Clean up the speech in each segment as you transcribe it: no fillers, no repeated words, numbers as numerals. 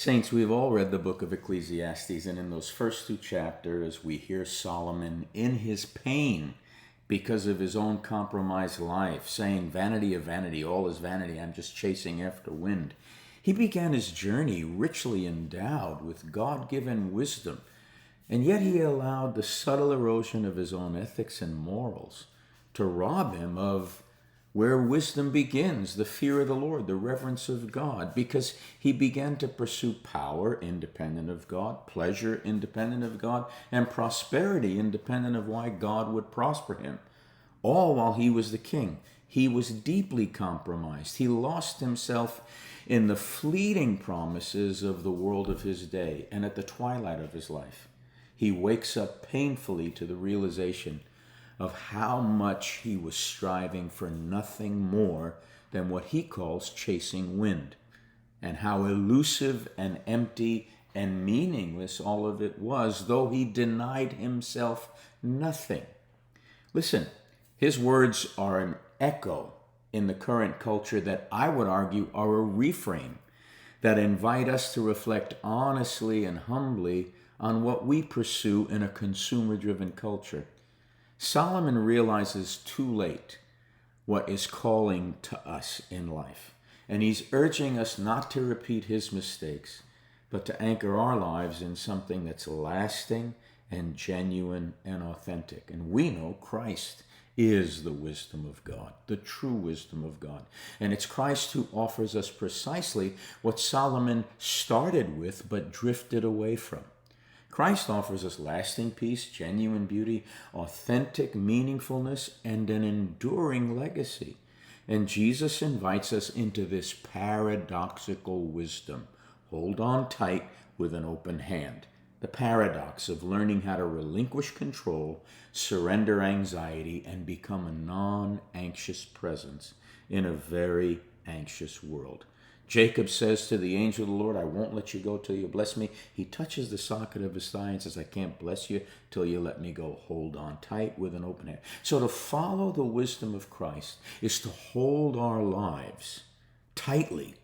Saints, we've all read the book of Ecclesiastes, and in those first two chapters, we hear Solomon in his pain because of his own compromised life, saying, "Vanity of vanity, all is vanity, I'm just chasing after wind." He began his journey richly endowed with God given wisdom, and yet he allowed the subtle erosion of his own ethics and morals to rob him of where wisdom begins, the fear of the Lord, the reverence of God, because he began to pursue power independent of God, pleasure independent of God, and prosperity independent of why God would prosper him. All while he was the king. He was deeply compromised. He lost himself in the fleeting promises of the world of his day, and at the twilight of his life, he wakes up painfully to the realization of how much he was striving for nothing more than what he calls chasing wind, and how elusive and empty and meaningless all of it was, though he denied himself nothing. Listen, his words are an echo in the current culture that I would argue are a reframe that invite us to reflect honestly and humbly on what we pursue in a consumer-driven culture. Solomon realizes too late what is calling to us in life, and he's urging us not to repeat his mistakes, but to anchor our lives in something that's lasting and genuine and authentic. And we know Christ is the wisdom of God, the true wisdom of God. And it's Christ who offers us precisely what Solomon started with but drifted away from. Christ offers us lasting peace, genuine beauty, authentic meaningfulness, and an enduring legacy. And Jesus invites us into this paradoxical wisdom. Hold on tight with an open hand. The paradox of learning how to relinquish control, surrender anxiety, and become a non-anxious presence in a very anxious world. Jacob says to the angel of the Lord, "I won't let you go till you bless me." He touches the socket of his thigh and says, "I can't bless you till you let me go." Hold on tight with an open hand. So to follow the wisdom of Christ is to hold our lives tightly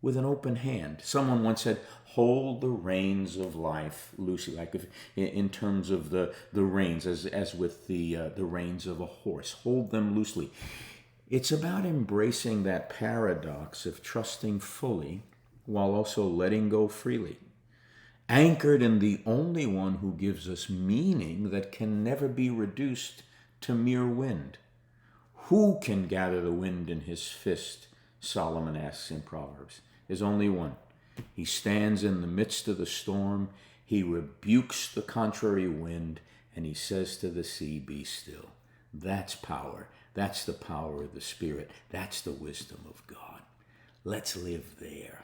with an open hand. Someone once said, hold the reins of life loosely, like if, in terms of the reins, as with the reins of a horse. Hold them loosely. It's about embracing that paradox of trusting fully while also letting go freely, anchored in the only one who gives us meaning that can never be reduced to mere wind. Who can gather the wind in his fist? Solomon asks in Proverbs. There's only one. He stands in the midst of the storm. He rebukes the contrary wind, and he says to the sea, "Be still." That's power. That's the power of the Spirit. That's the wisdom of God. Let's live there.